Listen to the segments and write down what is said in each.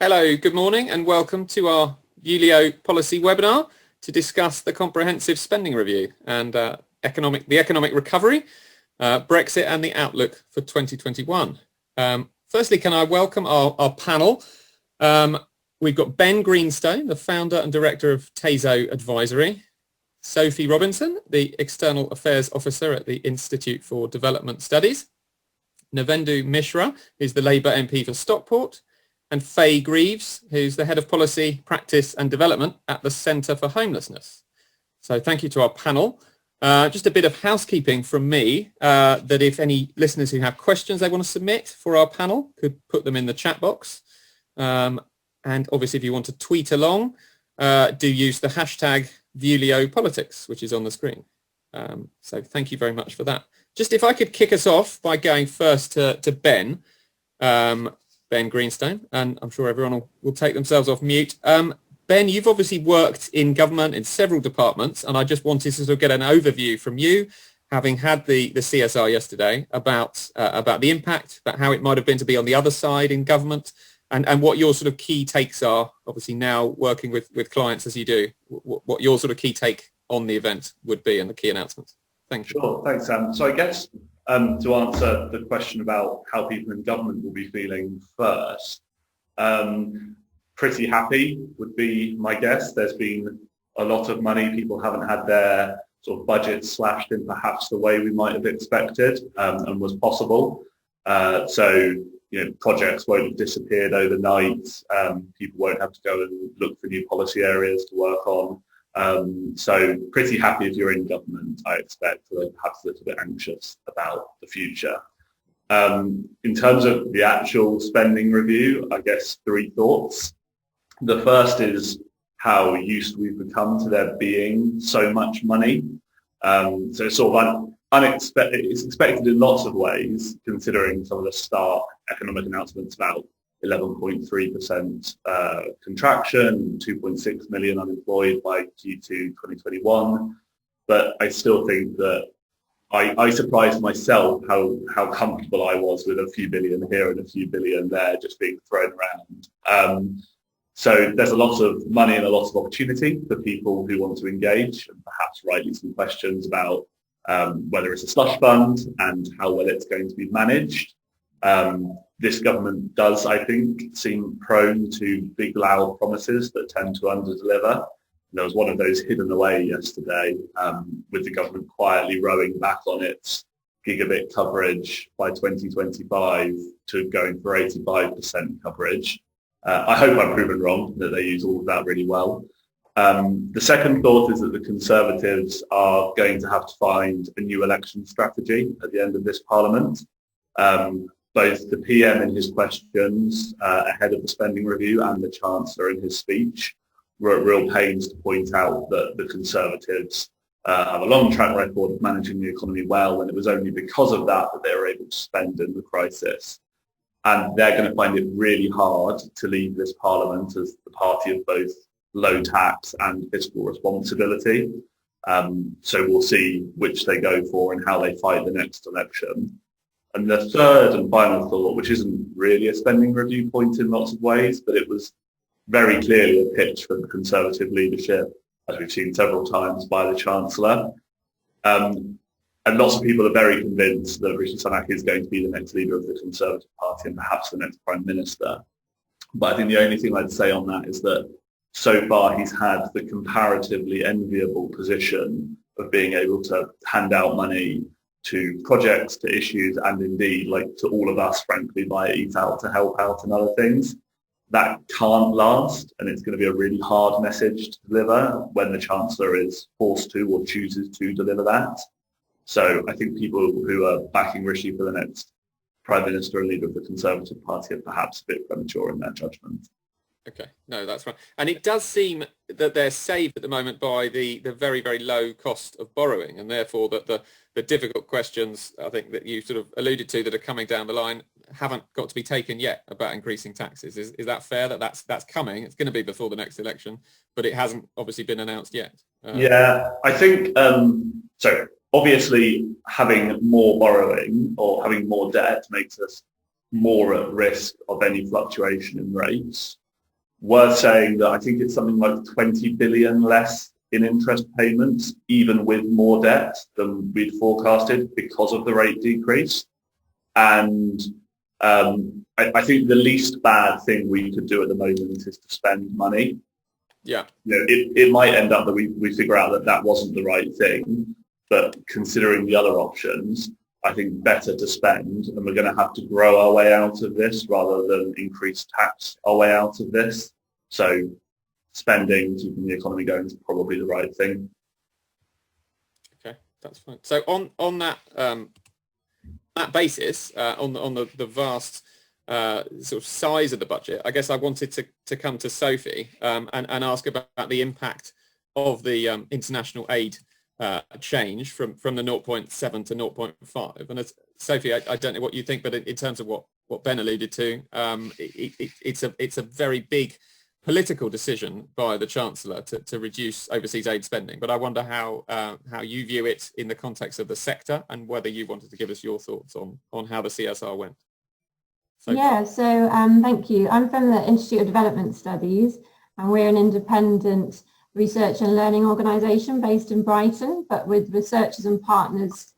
Hello, good morning and welcome to our Vuelio policy webinar to discuss the comprehensive spending review and the economic recovery, Brexit and the outlook for 2021. Firstly, can I welcome our panel. We've got Ben Greenstone, the founder and director of Taso Advisory, Sophie Robinson, the External Affairs Officer at the Institute for Development Studies, Navendu Mishra, who's the Labour MP for Stockport, and Faye Greaves, who's the Head of Policy, Practice and Development at the Centre for Homelessness. So thank you to our panel. Just a bit of housekeeping from me, that if any listeners who have questions they want to submit for our panel could put them in the chat box. And obviously if you want to tweet along, do use the hashtag VuelioPolitics, which is on the screen. So thank you very much for that. Just if I could kick us off by going first to Ben. Ben Greenstone, and I'm sure everyone will take themselves off mute. Ben, you've obviously worked in government in several departments, and I just wanted to sort of get an overview from you, having had the CSR yesterday, about the impact, about how it might have been to be on the other side in government, and what your sort of key takes are, obviously now working with clients as you do, what your sort of key take on the event would be and the key announcements. Thank you. Sure, thanks, Sam. So I guess to answer the question about how people in government will be feeling first, pretty happy would be my guess. There's been a lot of money. People haven't had their sort of budgets slashed in perhaps the way we might have expected and was possible. So, projects won't have disappeared overnight. People won't have to go and look for new policy areas to work on. So pretty happy if you're in government, I expect, though perhaps a little bit anxious about the future. In terms of the actual spending review, I guess three thoughts. The first is how used we've become to there being so much money. So it's sort of unexpected. It's expected in lots of ways, considering some of the stark economic announcements about 11.3% contraction, 2.6 million unemployed by Q2 2021. But I still think that I surprised myself how comfortable I was with a few billion here and a few billion there just being thrown around. So there's a lot of money and a lot of opportunity for people who want to engage, and perhaps rightly some questions about whether it's a slush fund and how well it's going to be managed. This government does, I think, seem prone to big, loud promises that tend to underdeliver. There was one of those hidden away yesterday, with the government quietly rowing back on its gigabit coverage by 2025 to going for 85% coverage. I hope I'm proven wrong, that they use all of that really well. The second thought is that the Conservatives are going to have to find a new election strategy at the end of this Parliament. Both the PM in his questions ahead of the spending review and the Chancellor in his speech were at real pains to point out that the Conservatives have a long track record of managing the economy well, and it was only because of that that they were able to spend in the crisis. And they're going to find it really hard to leave this Parliament as the party of both low tax and fiscal responsibility. So we'll see which they go for and how they fight the next election. And the third and final thought, which isn't really a spending review point in lots of ways, but it was very clearly a pitch for the Conservative leadership, as we've seen several times by the Chancellor. And lots of people are very convinced that Rishi Sunak is going to be the next leader of the Conservative Party and perhaps the next Prime Minister. But I think the only thing I'd say on that is that so far he's had the comparatively enviable position of being able to hand out money to projects, to issues, and indeed, like to all of us, frankly, via Eat Out to help out and other things. That can't last, and it's going to be a really hard message to deliver when the Chancellor is forced to or chooses to deliver that. So I think people who are backing Rishi for the next Prime Minister and leader of the Conservative Party are perhaps a bit premature in their judgment. Okay, no, that's right. And it does seem that they're saved at the moment by the very, very low cost of borrowing, and therefore that the difficult questions, I think, that you sort of alluded to that are coming down the line haven't got to be taken yet about increasing taxes. Is that fair, that's coming? It's going to be before the next election, but it hasn't obviously been announced yet. Yeah, I think, so obviously having more borrowing or having more debt makes us more at risk of any fluctuation in rates. worth saying that I think it's something like 20 billion less in interest payments, even with more debt than we'd forecasted because of the rate decrease. And I think the least bad thing we could do at the moment is to spend money. Yeah. It might end up that we figure out that wasn't the right thing, but considering the other options, I think better to spend, and we're going to have to grow our way out of this rather than increase tax our way out of this. So spending, keeping the economy going is probably the right thing. Okay, that's fine. So on that that basis, on the vast sort of size of the budget, I guess I wanted to come to Sophie and ask about the impact of the international aid change from the 0.7 to 0.5. And as Sophie, I don't know what you think, but in terms of what Ben alluded to, it's a very big political decision by the Chancellor to reduce overseas aid spending. But I wonder how you view it in the context of the sector, and whether you wanted to give us your thoughts on how the CSR went. Yeah, so thank you. I'm from the Institute of Development Studies, and we're an independent research and learning organisation based in Brighton, but with researchers and partners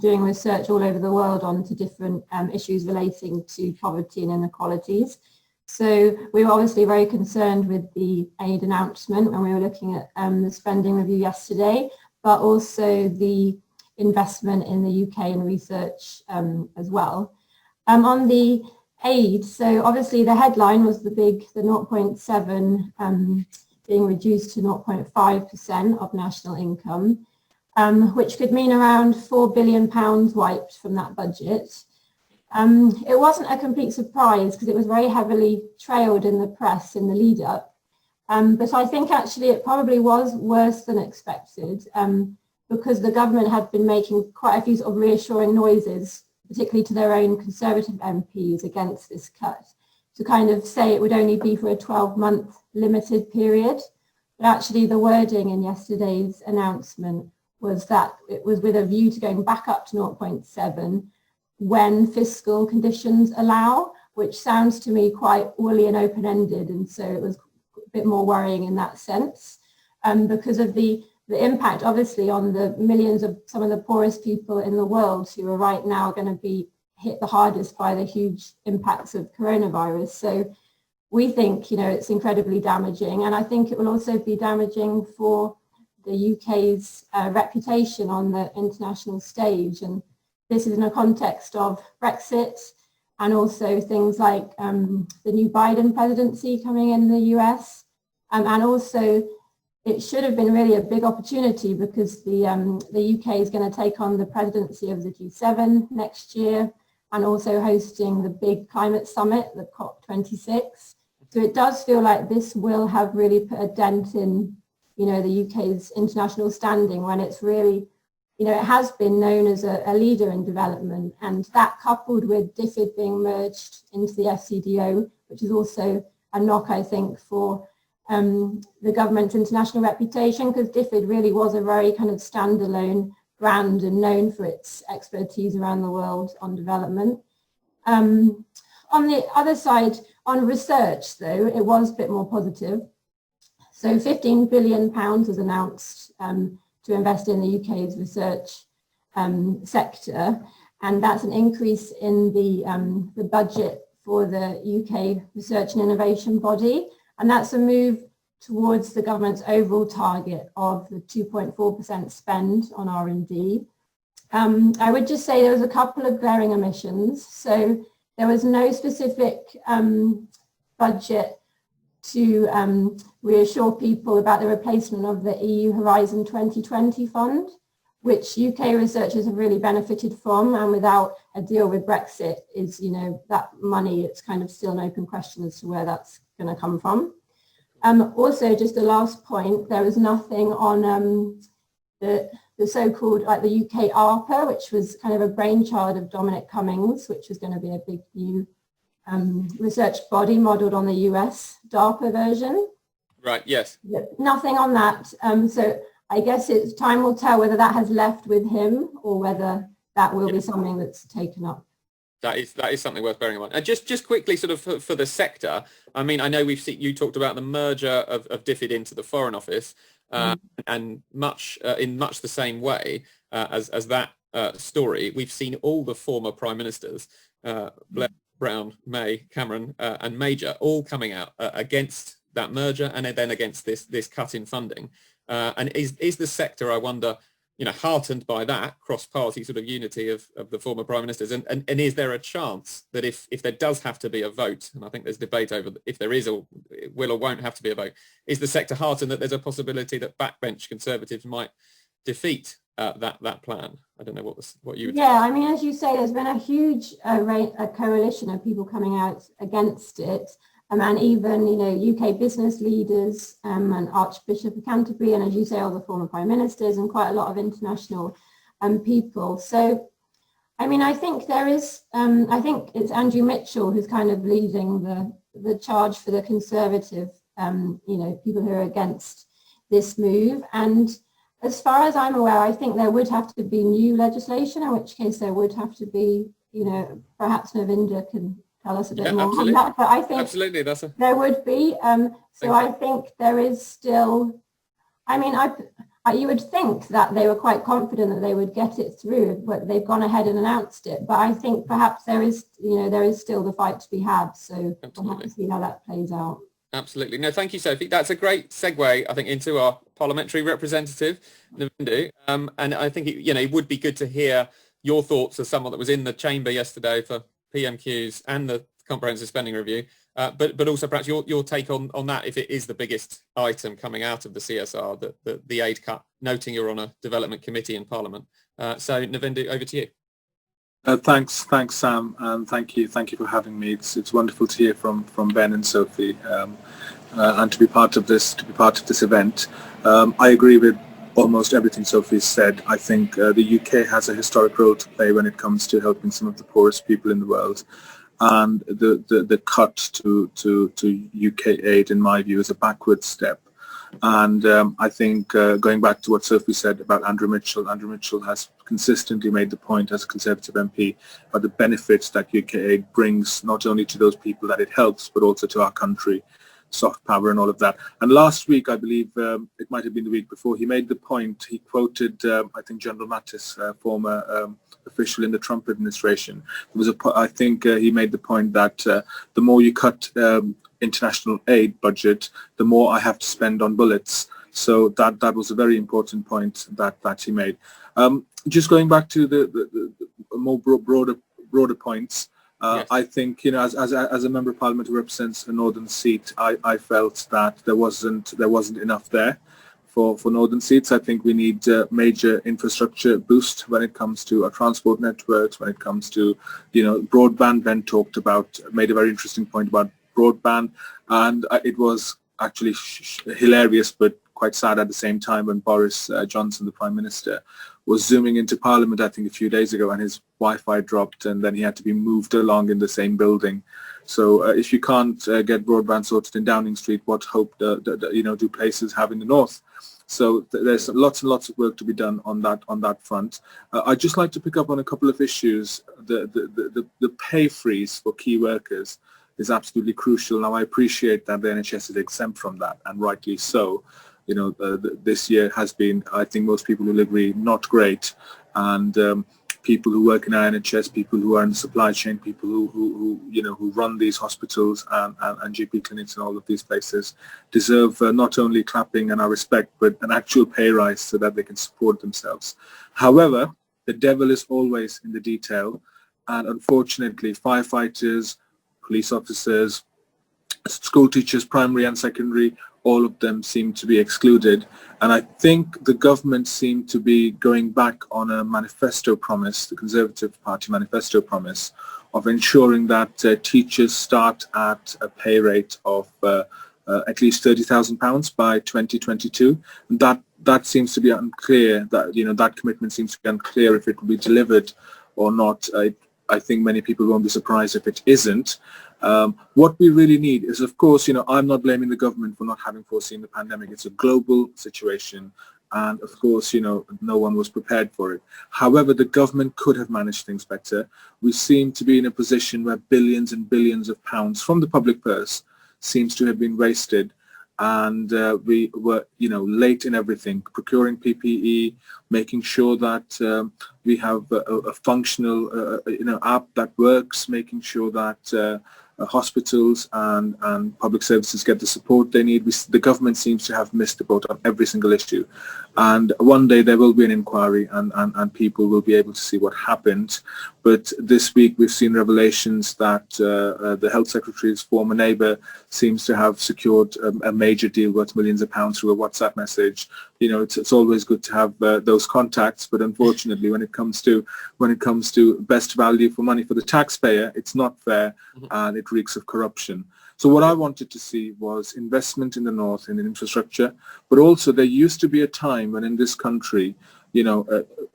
doing research all over the world onto different issues relating to poverty and inequalities. So we were obviously very concerned with the aid announcement when we were looking at the spending review yesterday, but also the investment in the UK in research as well. On the aid, so obviously the headline was the 0.7 being reduced to 0.5% of national income, which could mean around £4 billion wiped from that budget. It wasn't a complete surprise because it was very heavily trailed in the press in the lead up. But I think actually it probably was worse than expected because the government had been making quite a few sort of reassuring noises, particularly to their own Conservative MPs against this cut, to kind of say it would only be for a 12-month limited period. But actually the wording in yesterday's announcement was that it was with a view to going back up to 0.7 when fiscal conditions allow, which sounds to me quite woolly and open-ended, and so it was a bit more worrying in that sense because of the impact obviously on the millions of some of the poorest people in the world who are right now going to be hit the hardest by the huge impacts of coronavirus. So we think, it's incredibly damaging, and I think it will also be damaging for the UK's reputation on the international stage. And this is in a context of Brexit and also things like the new Biden presidency coming in the US. And also it should have been really a big opportunity because the UK is going to take on the presidency of the G7 next year and also hosting the big climate summit, the COP26. So it does feel like this will have really put a dent in, the UK's international standing when it's really, it has been known as a leader in development, and that coupled with DFID being merged into the FCDO, which is also a knock, I think, for the government's international reputation, because DFID really was a very kind of standalone brand and known for its expertise around the world on development. On the other side, on research, though, it was a bit more positive. So £15 billion was announced to invest in the UK's research sector, and that's an increase in the budget for the UK Research and Innovation Body, and that's a move towards the government's overall target of the 2.4% spend on R&D. I would just say there was a couple of glaring omissions. So there was no specific budget to reassure people about the replacement of the EU Horizon 2020 fund, which UK researchers have really benefited from, and without a deal with Brexit is, that money, it's kind of still an open question as to where that's going to come from. Also, just the last point, there was nothing on the so-called, like the UK ARPA, which was kind of a brainchild of Dominic Cummings, which was going to be a big new research body modelled on the US DARPA version. Right, yes. Nothing on that. So I guess time will tell whether that has left with him or whether that will be something that's taken up. That is something worth bearing in mind. And just quickly, sort of for the sector, I mean, I know you talked about the merger of DFID into the Foreign Office, and in much the same way as that story, we've seen all the former prime ministers, Blair, Brown, May, Cameron, and Major, all coming out against that merger and then against this cut in funding. And is the sector, I wonder, heartened by that cross-party sort of unity of the former prime ministers, and is there a chance that if there does have to be a vote, and I think there's debate over if there is or will or won't have to be a vote, is the sector heartened that there's a possibility that backbench Conservatives might defeat that plan? I don't know what you would Yeah, I mean, as you say, there's been a huge a coalition of people coming out against it. And even, UK business leaders and Archbishop of Canterbury, and as you say, all the former prime ministers and quite a lot of international people. So, I mean, I think there is, I think it's Andrew Mitchell who's kind of leading the charge for the Conservative, people who are against this move. And as far as I'm aware, I think there would have to be new legislation, in which case there would have to be, perhaps Navendu can tell us a bit more on that, but I think absolutely there would be. So I think there is still, I mean, you would think that they were quite confident that they would get it through, but they've gone ahead and announced it. But I think perhaps there is still the fight to be had. So we'll have to see how that plays out. Absolutely. No, thank you, Sophie. That's a great segue, I think, into our parliamentary representative, Navendu. And I think it would be good to hear your thoughts as someone that was in the chamber yesterday for PMQs and the comprehensive spending review, but also perhaps your take on that, if it is the biggest item coming out of the CSR, the aid cut, noting you're on a development committee in Parliament. So Navendu, over to you. Thanks, Sam, and thank you for having me. It's wonderful to hear from Ben and Sophie, and to be part of this event. I agree with almost everything Sophie said. I think the UK has a historic role to play when it comes to helping some of the poorest people in the world, and the cut to UK aid, in my view, is a backward step. And I think going back to what Sophie said about Andrew Mitchell has consistently made the point as a Conservative MP about the benefits that UK aid brings, not only to those people that it helps, but also to our country, soft power and all of that. And last week, I believe, it might have been the week before, he made the point, he quoted, I think, General Mattis, former official in the Trump administration. I think he made the point that the more you cut international aid budget, the more I have to spend on bullets. So that was a very important point that he made. Just going back to the more broader points, yes. I think, as a member of Parliament who represents a northern seat, I felt that there wasn't enough there for northern seats. I think we need major infrastructure boost when it comes to our transport networks, when it comes to broadband. Ben made a very interesting point about broadband, and it was actually hilarious but quite sad at the same time when Boris Johnson, the Prime Minister, was zooming into Parliament, I think a few days ago, and his Wi-Fi dropped, and then he had to be moved along in the same building. So if you can't get broadband sorted in Downing Street, what hope do places have in the north? So there's lots and lots of work to be done on that front. I'd just like to pick up on a couple of issues. The pay freeze for key workers is absolutely crucial. Now, I appreciate that the NHS is exempt from that, and rightly so. This year has been, I think most people will agree, not great. And people who work in our NHS, people who are in the supply chain, people who run these hospitals and GP clinics and all of these places deserve not only clapping and our respect, but an actual pay rise so that they can support themselves. However, the devil is always in the detail, and unfortunately, firefighters, police officers, school teachers, primary and secondary, all of them seem to be excluded. And I think the government seemed to be going back on a manifesto promise, the Conservative Party manifesto promise, of ensuring that teachers start at a pay rate of at least £30,000 by 2022. And that seems to be unclear, that commitment seems to be unclear if it will be delivered or not. I think many people won't be surprised if it isn't. What we really need is, of course, I'm not blaming the government for not having foreseen the pandemic. It's a global situation, And of course, no one was prepared for it. However, the government could have managed things better. We seem to be in a position where billions and billions of pounds from the public purse seems to have been wasted. And we were, late in everything, procuring PPE, making sure that we have a functional, app that works, making sure that hospitals and public services get the support they need. The government seems to have missed the boat on every single issue. And one day there will be an inquiry and people will be able to see what happened. But this week we've seen revelations that the Health Secretary's former neighbour seems to have secured a major deal worth millions of pounds through a WhatsApp message. It's always good to have those contacts, but unfortunately when it comes to best value for money for the taxpayer, it's not fair and it reeks of corruption. So what I wanted to see was investment in the north in infrastructure, but also there used to be a time when in this country,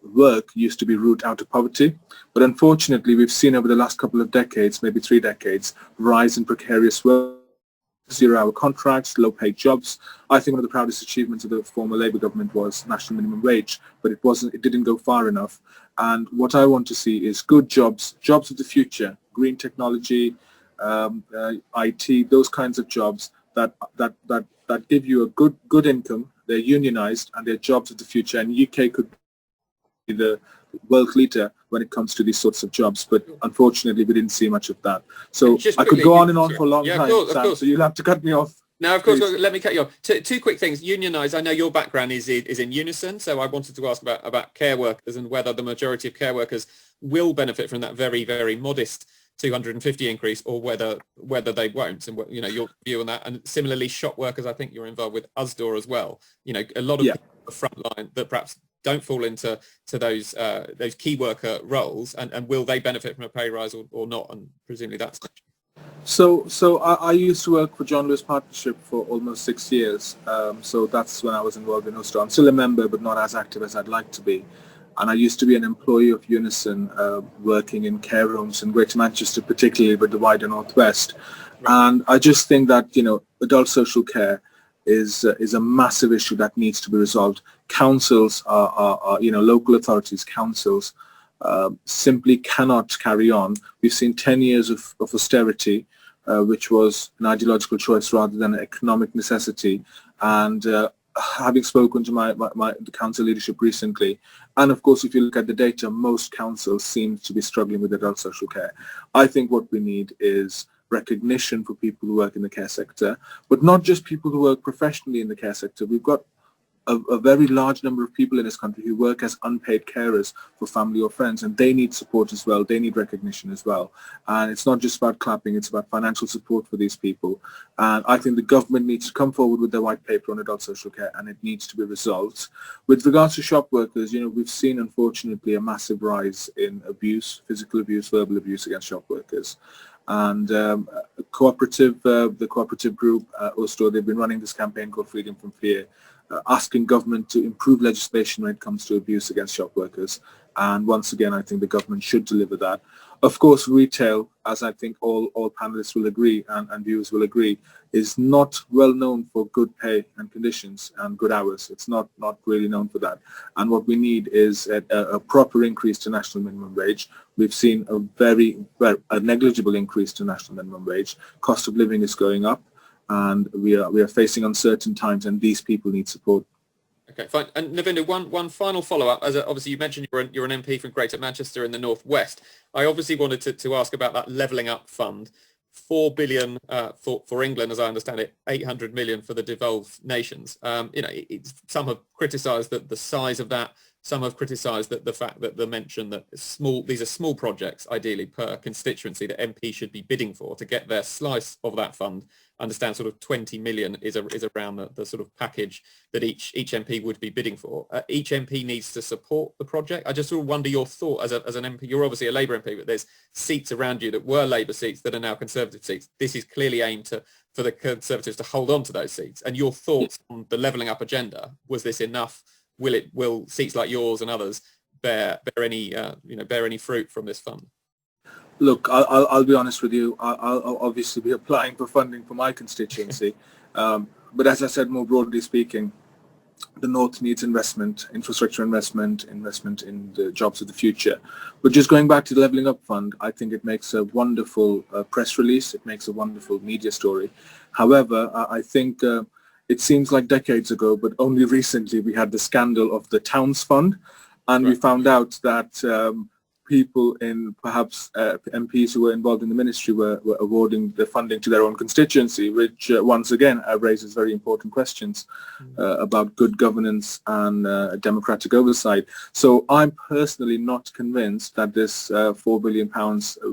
work used to be root out of poverty. But unfortunately, we've seen over the last couple of decades, maybe 3 decades, rise in precarious work, 0-hour contracts, low-paid jobs. I think one of the proudest achievements of the former Labour government was national minimum wage, but it didn't go far enough. And what I want to see is good jobs of the future, green technology, IT, those kinds of jobs that give you a good income. They're unionized and they're jobs of the future. And UK could be the world leader when it comes to these sorts of jobs, but unfortunately we didn't see much of that. So I could go on and on for a long time, Sam, so you'll have to cut me off. No, of course. Let me cut you off. Two quick things. Unionised. I know your background is in Unison, so I wanted to ask about care workers and whether the majority of care workers will benefit from that very, very modest 250 increase, or whether they won't, and your view on that. And similarly, shop workers. I think you're involved with USDOR as well. A lot of people on the front line that perhaps don't fall into those key worker roles, and will they benefit from a pay rise or not? And presumably that's. So I used to work for John Lewis Partnership for almost 6 years. So that's when I was involved in USDOR. I'm still a member, but not as active as I'd like to be. And I used to be an employee of Unison, working in care homes in Greater Manchester, particularly, but the wider Northwest. Right. And I just think that, adult social care is a massive issue that needs to be resolved. Councils are local authorities, councils simply cannot carry on. We've seen 10 years of austerity, which was an ideological choice rather than an economic necessity. And having spoken to the council leadership recently, and of course if you look at the data, most councils seem to be struggling with adult social care. I think what we need is recognition for people who work in the care sector, but not just people who work professionally in the care sector. We've got a very large number of people in this country who work as unpaid carers for family or friends, and they need support as well. They need recognition as well. And it's not just about clapping, it's about financial support for these people. And I think the government needs to come forward with their white paper on adult social care, and it needs to be resolved. With regards to shop workers, we've seen, unfortunately, a massive rise in abuse, physical abuse, verbal abuse against shop workers. And the cooperative group, USDOR, they've been running this campaign called Freedom from Fear, asking government to improve legislation when it comes to abuse against shop workers. And once again, I think the government should deliver that. Of course, retail, as I think all panelists will agree and viewers will agree, is not well known for good pay and conditions and good hours. It's not really known for that. And what we need is a proper increase to national minimum wage. We've seen a negligible increase to national minimum wage. Cost of living is going up, and we are facing uncertain times, and these people need support. Okay, fine. And Navendu, one final follow-up. As obviously you mentioned, you're an MP from Greater Manchester in the Northwest. I obviously wanted to ask about that levelling up fund. 4 billion for England, as I understand it, 800 million for the devolved nations. Some have criticised the size of that. Some have criticised the fact that the mention that these are small projects, ideally per constituency, that MP should be bidding for to get their slice of that fund. I understand sort of 20 million is around the sort of package that each MP would be bidding for. Each MP needs to support the project. I just sort of wonder your thought as an MP. You're obviously a Labour MP, but there's seats around you that were Labour seats that are now Conservative seats. This is clearly aimed for the Conservatives to hold on to those seats. And your thoughts on the levelling up agenda, was this enough? Will seats like yours and others bear any fruit from this fund? Look, I'll be honest with you. I'll obviously be applying for funding for my constituency, but as I said, more broadly speaking, the North needs investment, infrastructure investment in the jobs of the future. But just going back to the Levelling Up Fund, I think it makes a wonderful press release. It makes a wonderful media story. However, I think it seems like decades ago, but only recently we had the scandal of the Towns Fund, and we found out that people in perhaps MPs who were involved in the ministry were awarding the funding to their own constituency, which once again raises very important questions about good governance and democratic oversight. So I'm personally not convinced that this £4 billion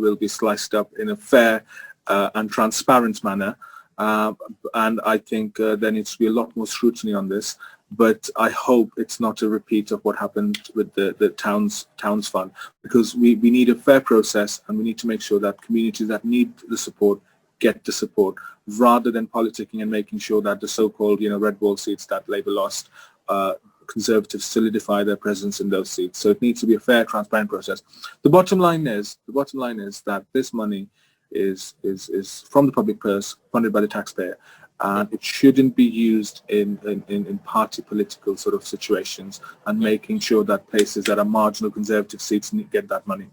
will be sliced up in a fair and transparent manner. And I think there needs to be a lot more scrutiny on this. But I hope it's not a repeat of what happened with the Towns Fund, because we need a fair process, and we need to make sure that communities that need the support get the support, rather than politicking and making sure that the so-called red wall seats that Labour lost, Conservatives solidify their presence in those seats. So it needs to be a fair, transparent process. The bottom line is that this money is from the public purse, funded by the taxpayer. And it shouldn't be used in party political sort of situations, and making sure that places that are marginal Conservative seats get that money.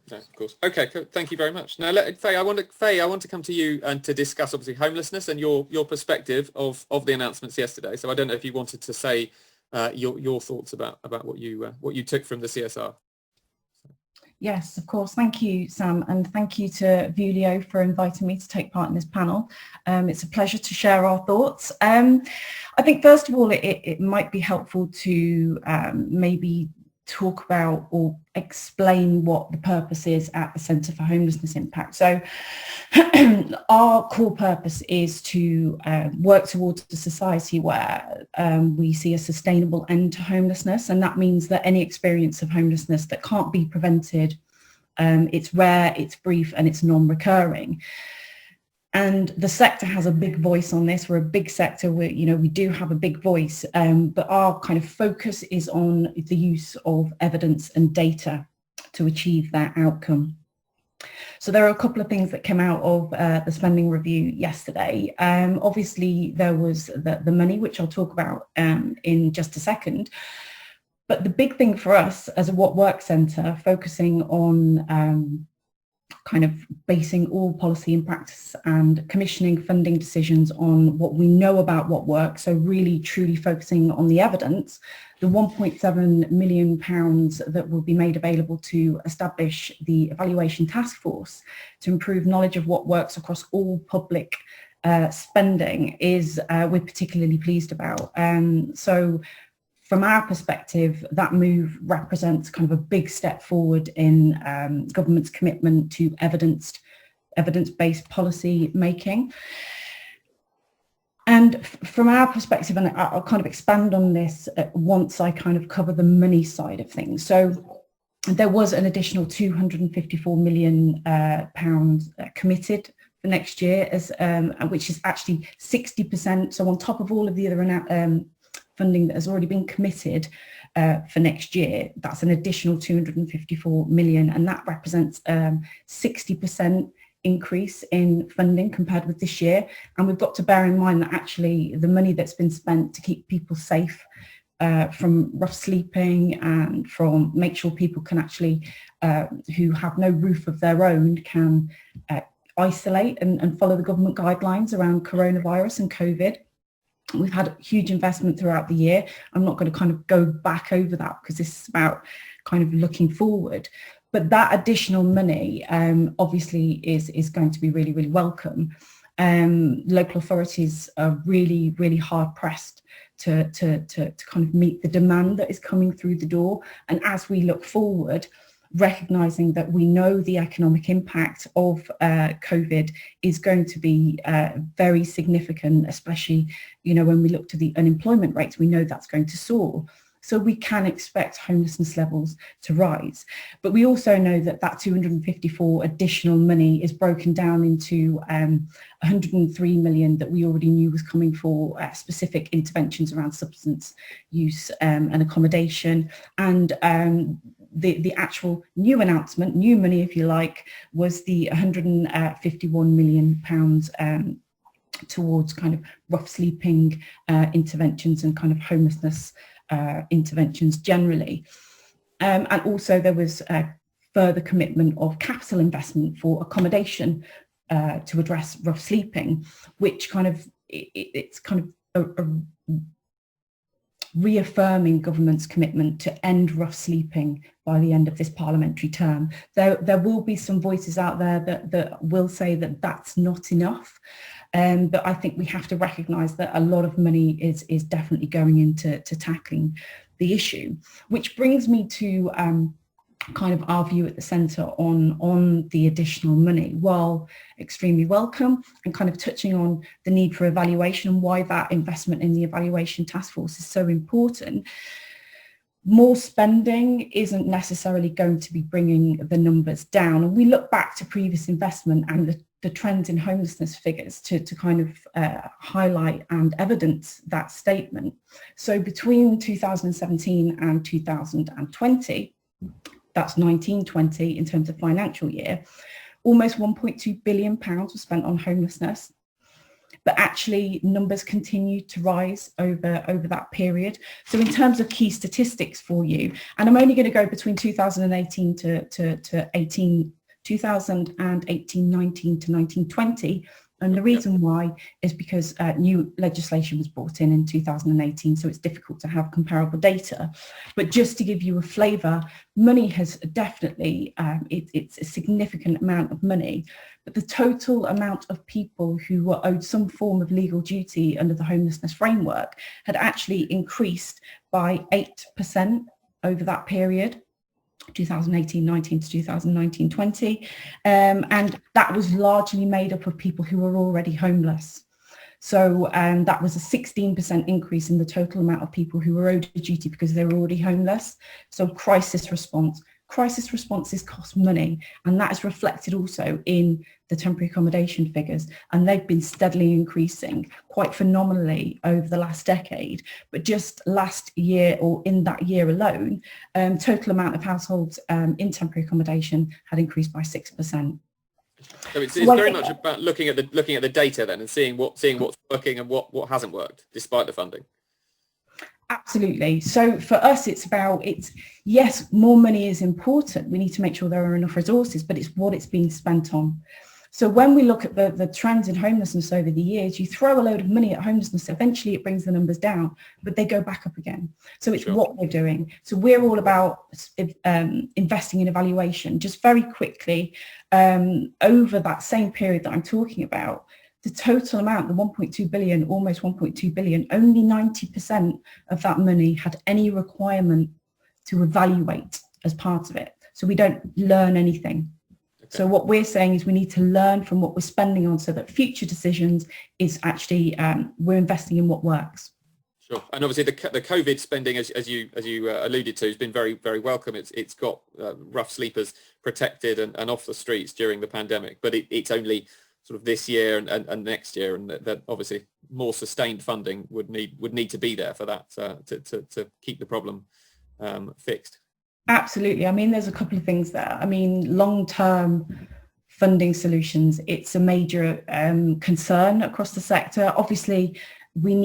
No, of course. Okay, thank you very much. Now, Faye, I want to come to you and to discuss obviously homelessness and your perspective of the announcements yesterday. So I don't know if you wanted to say your thoughts about what you took from the CSR. Yes, of course. Thank you, Sam, and thank you to Vuelio for inviting me to take part in this panel. It's a pleasure to share our thoughts. I think, first of all, it might be helpful to maybe talk about or explain what the purpose is at the Centre for Homelessness Impact. So our core purpose is to work towards a society where we see a sustainable end to homelessness, and that means that any experience of homelessness that can't be prevented, it's rare, it's brief, and it's non-recurring. And the sector has a big voice on this. We're a big sector. We do have a big voice, but our kind of focus is on the use of evidence and data to achieve that outcome. So there are a couple of things that came out of the spending review yesterday. Obviously, there was the money, which I'll talk about in just a second. But the big thing for us as a What Works Centre, focusing on kind of basing all policy and practice and commissioning funding decisions on what we know about what works, so really truly focusing on the evidence, the £1.7 million that will be made available to establish the evaluation task force to improve knowledge of what works across all public spending is we're particularly pleased about. So from our perspective, that move represents kind of a big step forward in government's commitment to evidence-based policy making. And from our perspective, and I'll kind of expand on this once I kind of cover the money side of things. So there was an additional £254 million committed for next year, which is actually 60%. So on top of all of the other funding that has already been committed for next year, that's an additional 254 million, and that represents 60% increase in funding compared with this year. And we've got to bear in mind that actually the money that's been spent to keep people safe from rough sleeping and from make sure people can actually who have no roof of their own can isolate and follow the government guidelines around coronavirus and COVID. We've had huge investment throughout the year. I'm not going to kind of go back over that because this is about kind of looking forward. But that additional money obviously is going to be really, really welcome. Local authorities are really, really hard pressed to kind of meet the demand that is coming through the door. And as we look forward, recognising that we know the economic impact of COVID is going to be very significant, especially, when we look to the unemployment rates, we know that's going to soar. So we can expect homelessness levels to rise. But we also know that 254 additional money is broken down into 103 million that we already knew was coming for specific interventions around substance use and accommodation. And the actual new announcement, new money if you like, was the £151 million towards kind of rough sleeping interventions and kind of homelessness interventions generally. And also there was a further commitment of capital investment for accommodation to address rough sleeping, which kind of, it's kind of a reaffirming government's commitment to end rough sleeping by the end of this parliamentary term. There will be some voices out there that will say that that's not enough, but I think we have to recognise that a lot of money is definitely going into tackling the issue, which brings me to kind of our view at the centre on the additional money. While extremely welcome and kind of touching on the need for evaluation and why that investment in the evaluation task force is so important, more spending isn't necessarily going to be bringing the numbers down. And we look back to previous investment and the trends in homelessness figures to kind of highlight and evidence that statement. So between 2017 and 2020, that's 1920 in terms of financial year, almost £1.2 billion was spent on homelessness. But actually numbers continued to rise over that period. So in terms of key statistics for you, and I'm only going to go between 2018 to 18, 2018, 19 to 1920. And the reason why is because new legislation was brought in 2018, so it's difficult to have comparable data. But just to give you a flavour, money has definitely, it's a significant amount of money, but the total amount of people who were owed some form of legal duty under the homelessness framework had actually increased by 8% over that period. 2018-19 to 2019-20, and that was largely made up of people who were already homeless. So that was a 16% increase in the total amount of people who were owed a duty because they were already homeless. So crisis responses cost money, and that is reflected also in the temporary accommodation figures, and they've been steadily increasing quite phenomenally over the last decade. But just last year, or in that year alone, total amount of households in temporary accommodation had increased by 6%. So it's very much about looking at the data then and seeing what's working and what hasn't worked despite the funding. Absolutely. So for us, yes, more money is important. We need to make sure there are enough resources, but it's what it's being spent on. So when we look at the trends in homelessness over the years, you throw a load of money at homelessness, eventually it brings the numbers down, but they go back up again. So it's what we're doing. So we're all about investing in evaluation. Just very quickly, over that same period that I'm talking about, the total amount, the 1.2 billion, almost 1.2 billion, only 90% of that money had any requirement to evaluate as part of it. So we don't learn anything. Okay. So what we're saying is we need to learn from what we're spending on so that future decisions is actually, we're investing in what works. Sure. And obviously the COVID spending, as you alluded to, has been very, very welcome. It's got rough sleepers protected and off the streets during the pandemic, but it's only sort of this year and next year, and that obviously more sustained funding would need to be there for that to keep the problem fixed. Absolutely. I mean, there's a couple of things there. I mean, long-term funding solutions, it's a major concern across the sector. Obviously, we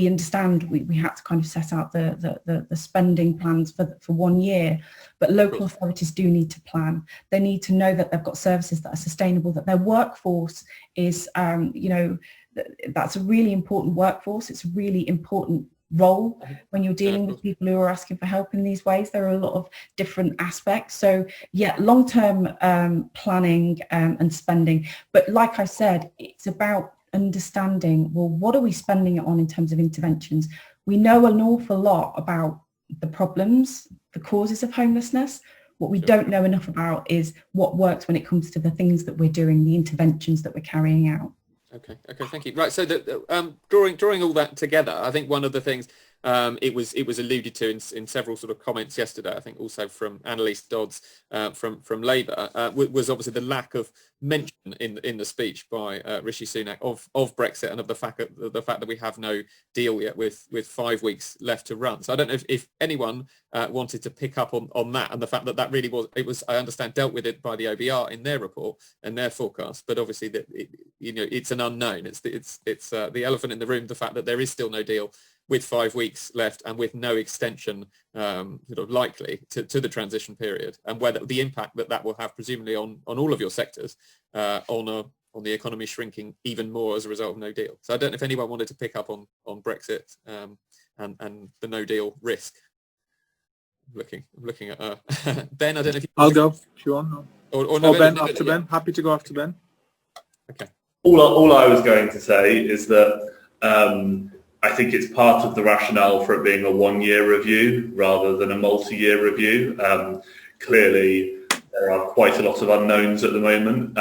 understand we had to kind of set out the spending plans for 1 year, but local authorities do need to plan. They need to know that they've got services that are sustainable, that their workforce is, that's a really important workforce. It's a really important role when you're dealing with people who are asking for help in these ways. There are a lot of different aspects. So yeah, long-term planning and spending. But like I said, it's about understanding, well, what are we spending it on in terms of interventions? We know an awful lot about the problems, the causes of homelessness. What we don't know enough about is what works when it comes to the things that we're doing, the interventions that we're carrying out. Okay, thank you. Right, so drawing all that together, I think one of the things it was alluded to in several sort of comments yesterday, I think also from Annalise Dodds from Labour, was obviously the lack of mention in the speech by Rishi Sunak of Brexit and of the fact that we have no deal yet with 5 weeks left to run. So I don't know if anyone wanted to pick up on that, and the fact that really was I understand dealt with it by the OBR in their report and their forecast, but obviously that it's an unknown. It's the elephant in the room, the fact that there is still no deal with 5 weeks left and with no extension sort of likely to the transition period, and whether the impact that will have presumably on all of your sectors on the economy shrinking even more as a result of no deal. So I don't know if anyone wanted to pick up on Brexit and the no deal risk. I'm looking at Ben. I don't know if I'll go if you want. Or Ben after Ben. Happy to go after Ben. Okay. All I was going to say is that I think it's part of the rationale for it being a one-year review rather than a multi-year review. Clearly, there are quite a lot of unknowns at the moment,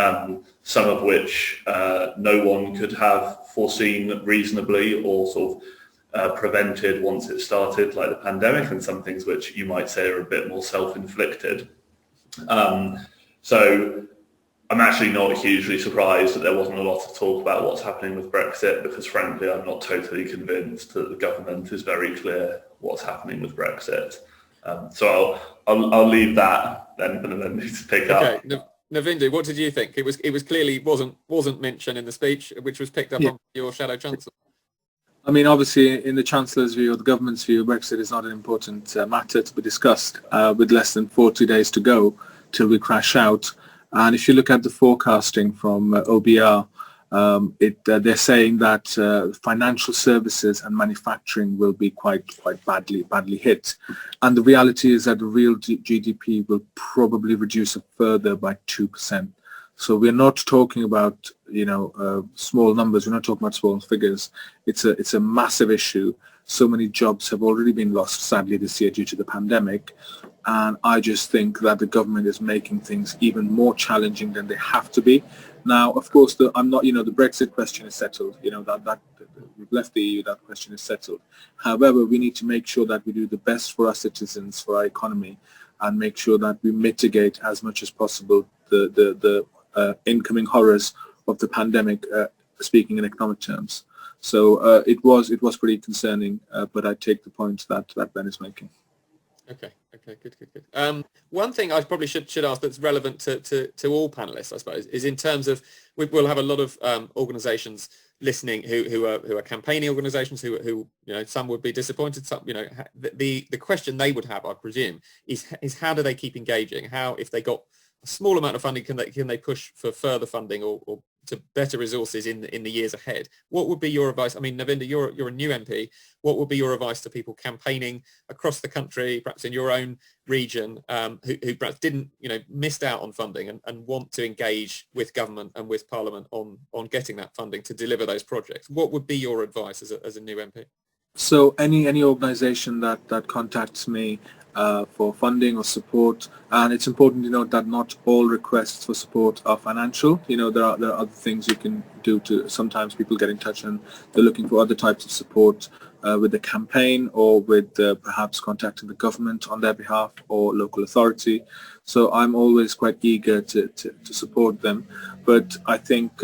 some of which no one could have foreseen reasonably or sort of prevented once it started, like the pandemic, and some things which you might say are a bit more self-inflicted. So I'm actually not hugely surprised that there wasn't a lot of talk about what's happening with Brexit, because frankly I'm not totally convinced that the government is very clear what's happening with Brexit. So I'll leave that then for Navendu to pick up. Okay, Navendu, what did you think? It was clearly wasn't mentioned in the speech, which was picked up on your shadow chancellor. I mean, obviously, in the Chancellor's view or the government's view, Brexit is not an important matter to be discussed with less than 40 days to go till we crash out. And if you look at the forecasting from OBR, they're saying that financial services and manufacturing will be quite badly hit. And the reality is that the real GDP will probably reduce further by 2%. So we're not talking about, small numbers. We're not talking about small figures. It's a massive issue. So many jobs have already been lost, sadly, this year due to the pandemic. And I just think that the government is making things even more challenging than they have to be. Now, of course, the Brexit question is settled. That we've left the EU, that question is settled. However, we need to make sure that we do the best for our citizens, for our economy, and make sure that we mitigate as much as possible the incoming horrors of the pandemic, speaking in economic terms. So it was pretty concerning, but I take the point that Ben is making. Okay, good. One thing I probably should ask that's relevant to all panelists, I suppose, is in terms of we'll have a lot of organisations listening who are campaigning organisations who some would be disappointed. Some the question they would have, I presume, is how do they keep engaging? How, if they got a small amount of funding, can they push for further funding or to better resources in the years ahead? What would be your advice? I mean, Navendu, you're a new MP. What would be your advice to people campaigning across the country, perhaps in your own region, who perhaps didn't, missed out on funding and want to engage with government and with Parliament on getting that funding to deliver those projects? What would be your advice as a new MP? So any organisation that contacts me for funding or support, and it's important to note that not all requests for support are financial. There are other things you can do to. Sometimes people get in touch and they're looking for other types of support with the campaign or with perhaps contacting the government on their behalf or local authority. So I'm always quite eager to support them. But I think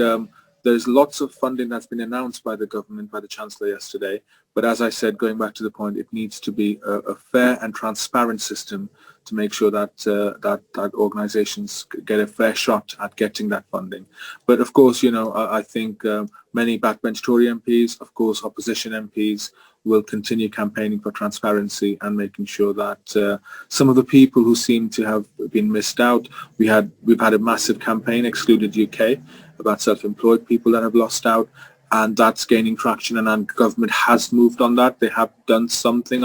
there's lots of funding that's been announced by the government, by the Chancellor yesterday. But as I said, going back to the point, it needs to be a fair and transparent system to make sure that that organisations get a fair shot at getting that funding. But of course, I think many backbench Tory MPs, of course, opposition MPs will continue campaigning for transparency and making sure that some of the people who seem to have been missed out, we've had a massive campaign, Excluded UK, about self-employed people that have lost out, and that's gaining traction, and government has moved on that. They have done something.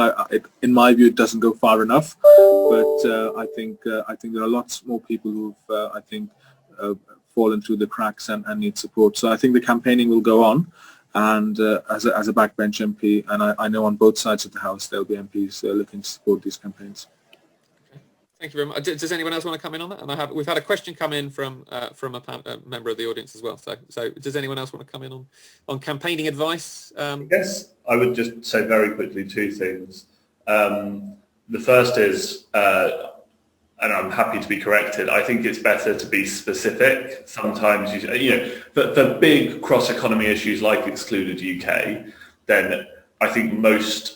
In my view, it doesn't go far enough, but I think there are lots more people who've fallen through the cracks and need support. So I think the campaigning will go on, and as a backbench MP, and I know on both sides of the House there'll be MPs looking to support these campaigns. Thank you very much. Does anyone else want to come in on that? And we've had a question come in from a member of the audience as well. So does anyone else want to come in on campaigning advice? Yes, I would just say very quickly two things. The first is, and I'm happy to be corrected, I think it's better to be specific. Sometimes, for big cross-economy issues like excluded UK, then I think most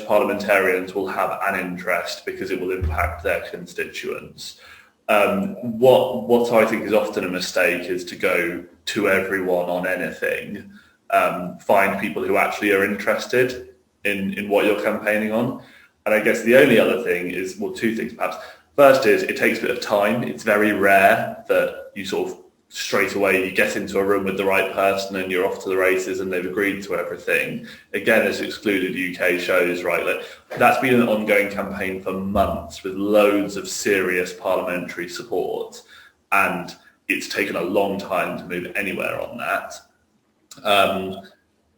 parliamentarians will have an interest because it will impact their constituents. What I think is often a mistake is to go to everyone on anything. Find people who actually are interested in what you're campaigning on. And I guess the only other thing is, well, two things perhaps. First is it takes a bit of time. It's very rare that you sort of straight away you get into a room with the right person and you're off to the races and they've agreed to everything. Again, as Excluded UK shows, right, like, that's been an ongoing campaign for months with loads of serious parliamentary support, and it's taken a long time to move anywhere on that.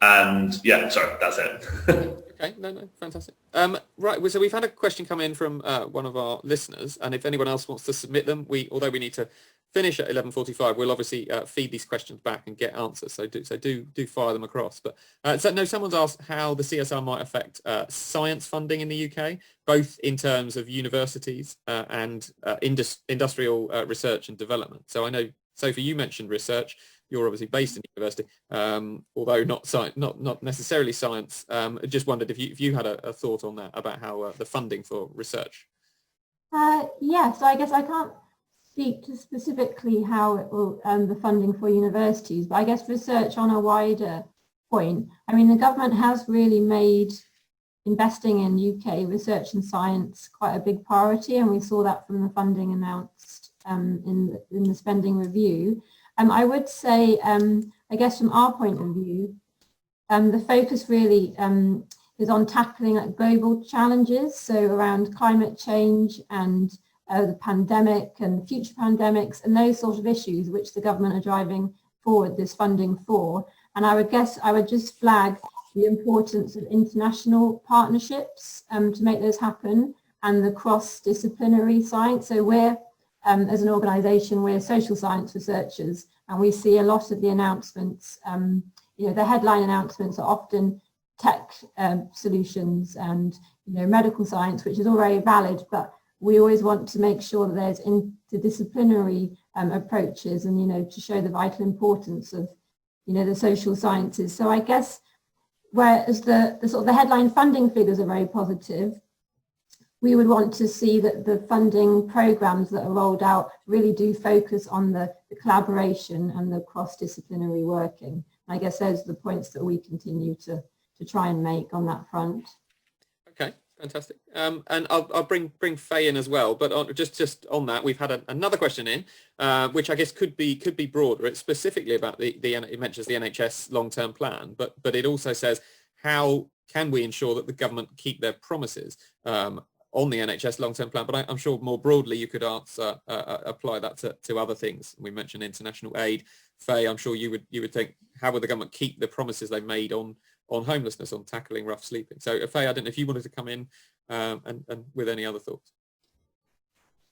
And yeah, sorry, that's it. Okay, no, fantastic. Right, so we've had a question come in from one of our listeners, and if anyone else wants to submit them, although we need to finish at 11:45, we'll obviously feed these questions back and get answers. So do fire them across. But someone's asked how the CSR might affect science funding in the UK, both in terms of universities and industrial research and development. So I know, Sophie, you mentioned research. You're obviously based in university, although not necessarily science. I just wondered if you had a thought on that, about how the funding for research. Yeah, so I guess I can't speak to specifically how it will, the funding for universities, but I guess research on a wider point. I mean, the government has really made investing in UK research and science quite a big priority, and we saw that from the funding announced in the spending review. I would say, I guess from our point of view, the focus really is on tackling global challenges, so around climate change and the pandemic and future pandemics and those sort of issues which the government are driving forward this funding for. And I would just flag the importance of international partnerships to make those happen, and the cross-disciplinary science. So we're, as an organisation, we're social science researchers, and we see a lot of the announcements, the headline announcements are often tech solutions and medical science, which is all very valid, but we always want to make sure that there's interdisciplinary approaches, and to show the vital importance of the social sciences. So I guess whereas the sort of the headline funding figures are very positive, we would want to see that the funding programs that are rolled out really do focus on the collaboration and the cross-disciplinary working. I guess those are the points that we continue to try and make on that front. Okay, fantastic. And I'll bring Faye in as well. But just on that, we've had another question in, which I guess could be broader. It's specifically about it mentions the NHS long-term plan, but it also says, how can we ensure that the government keep their promises on the NHS long-term plan? But I'm sure more broadly you could apply that to other things. We mentioned international aid. Faye, I'm sure you would think, how would the government keep the promises they made on homelessness, on tackling rough sleeping? So Faye, I don't know if you wanted to come in and with any other thoughts.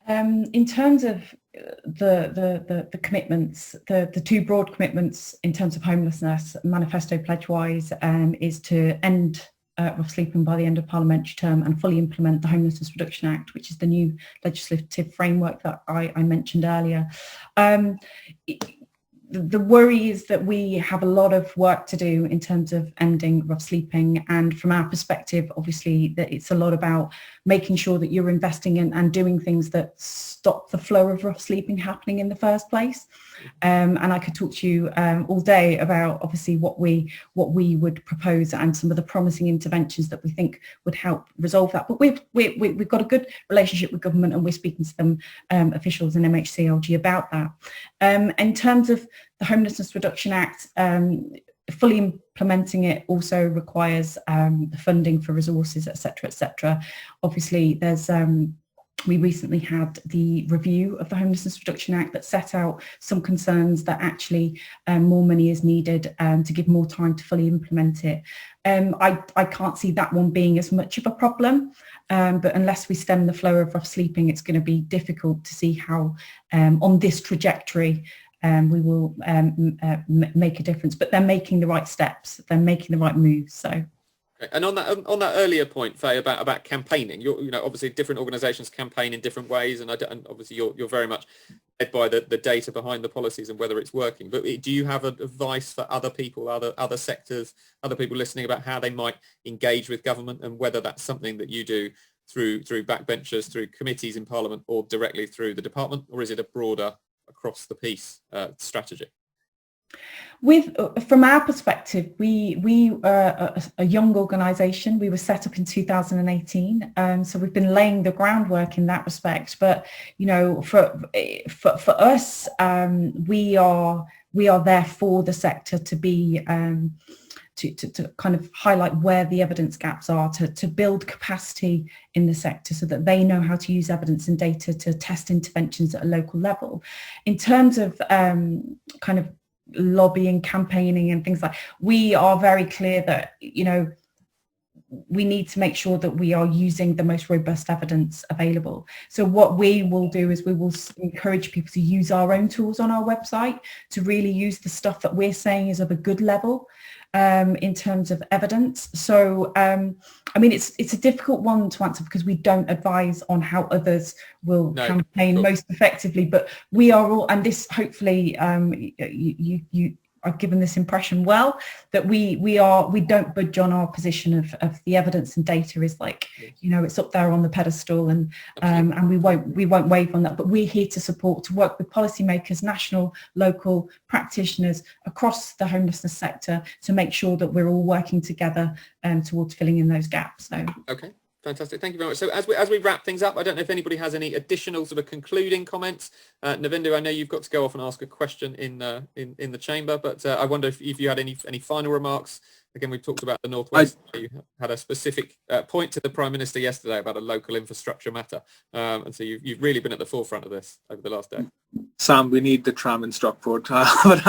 In terms of the commitments, the two broad commitments in terms of homelessness, manifesto pledge-wise, is to end rough sleeping by the end of parliamentary term and fully implement the Homelessness Reduction Act, which is the new legislative framework that I mentioned earlier. The worry is that we have a lot of work to do in terms of ending rough sleeping, and from our perspective, obviously, that it's a lot about making sure that you're investing in and doing things that stop the flow of rough sleeping happening in the first place. And I could talk to you all day about obviously what we would propose and some of the promising interventions that we think would help resolve that. But we've got a good relationship with government, and we're speaking to them, officials in MHCLG, about that. In terms of the Homelessness Reduction Act, fully implementing it also requires the funding for resources, etc., etc. Obviously, there's we recently had the review of the Homelessness Reduction Act that set out some concerns that actually more money is needed to give more time to fully implement it. I can't see that one being as much of a problem, but unless we stem the flow of rough sleeping, it's going to be difficult to see how on this trajectory we will make a difference. But they're making the right steps, they're making the right moves. So. And on that earlier point, Faye, about campaigning, obviously different organisations campaign in different ways, and obviously you're very much led by the data behind the policies and whether it's working. But do you have advice for other people, other sectors, other people listening about how they might engage with government, and whether that's something that you do through backbenchers, through committees in Parliament, or directly through the department, or is it a broader across the piece strategy? From our perspective, we are a young organisation. We were set up in 2018, so we've been laying the groundwork in that respect. But for us, we are there for the sector to be to kind of highlight where the evidence gaps are, to build capacity in the sector so that they know how to use evidence and data to test interventions at a local level. In terms of kind of lobbying, campaigning and things we are very clear that we need to make sure that we are using the most robust evidence available. So what we will do is we will encourage people to use our own tools on our website to really use the stuff that we're saying is of a good level in terms of evidence. So it's a difficult one to answer because we don't advise on how others will campaign most effectively, but we are all, and this hopefully you are given this impression well, that we don't budge on our position of the evidence and data is it's up there on the pedestal, and we won't wave on that. But we're here to support, to work with policymakers, national, local practitioners across the homelessness sector to make sure that we're all working together towards filling in those gaps. So okay. Fantastic. Thank you very much. So as we wrap things up, I don't know if anybody has any additional sort of concluding comments. Navendu, I know you've got to go off and ask a question in the chamber, but I wonder if you had any final remarks. Again, we talked about the Northwest. You had a specific point to the Prime Minister yesterday about a local infrastructure matter. And so you've really been at the forefront of this over the last day. Sam, we need the tram in Stockport, but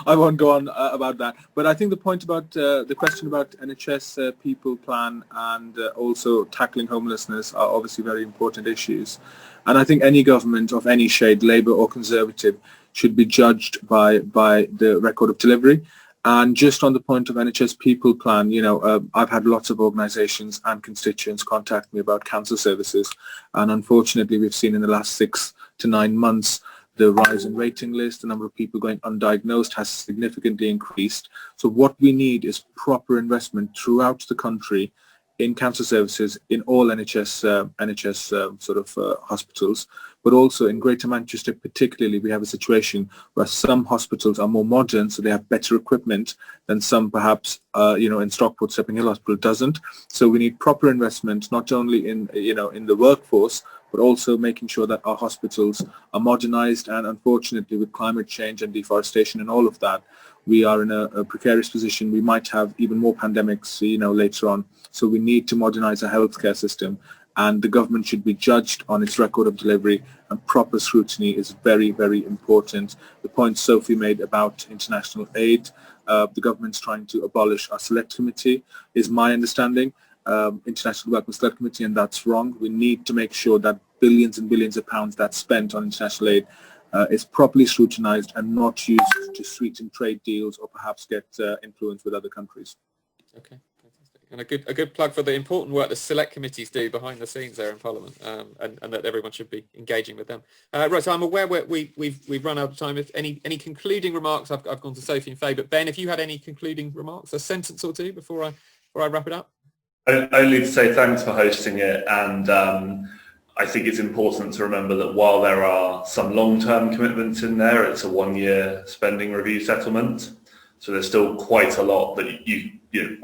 I won't go on about that. But I think the point about the question about NHS people plan and also tackling homelessness are obviously very important issues. And I think any government of any shade, Labour or Conservative, should be judged by the record of delivery. And just on the point of NHS people plan, I've had lots of organisations and constituents contact me about cancer services. And unfortunately, we've seen in the last 6 to 9 months, the rise in waiting list, the number of people going undiagnosed has significantly increased. So what we need is proper investment throughout the country in cancer services in all NHS hospitals, but also in Greater Manchester particularly, we have a situation where some hospitals are more modern, so they have better equipment than some perhaps, in Stockport, Stepping Hill Hospital doesn't. So we need proper investment, not only in the workforce, but also making sure that our hospitals are modernised. And unfortunately, with climate change and deforestation and all of that, we are in a precarious position. We might have even more pandemics, later on. So we need to modernise our healthcare system, and the government should be judged on its record of delivery, and proper scrutiny is very, very important. The point Sophie made about international aid, the government's trying to abolish our select committee, is my understanding, International Development Select Committee, and that's wrong. We need to make sure that billions and billions of pounds that's spent on international aid is properly scrutinised and not used to sweeten trade deals or perhaps get influence with other countries. Okay, fantastic. And a good plug for the important work the select committees do behind the scenes there in Parliament, and that everyone should be engaging with them. Right, so I'm aware we've run out of time. If any concluding remarks, I've gone to Sophie and Faye, but Ben, if you had any concluding remarks, a sentence or two before I wrap it up. Only to say thanks for hosting it, and I think it's important to remember that while there are some long-term commitments in there, it's a 1-year spending review settlement. So there's still quite a lot that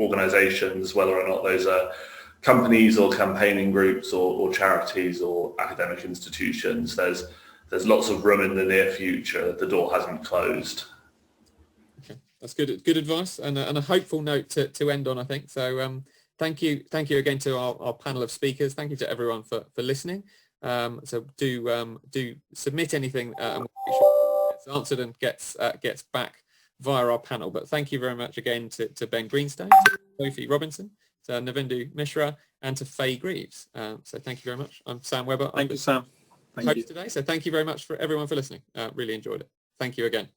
organisations, whether or not those are companies or campaigning groups or charities or academic institutions, there's lots of room in the near future. The door hasn't closed. Okay, that's good advice, and a hopeful note to end on, I think. So thank you again to our panel of speakers. Thank you to everyone for listening. So do submit anything, and we'll make sure it's answered and gets back via our panel. But thank you very much again to Ben Greenstone, to Sophie Robinson, to Navendu Mishra, and to Faye Greaves. So thank you very much. I'm Sam Webber. Thank you, Sam. Thank you today. So thank you very much for everyone for listening. Really enjoyed it. Thank you again.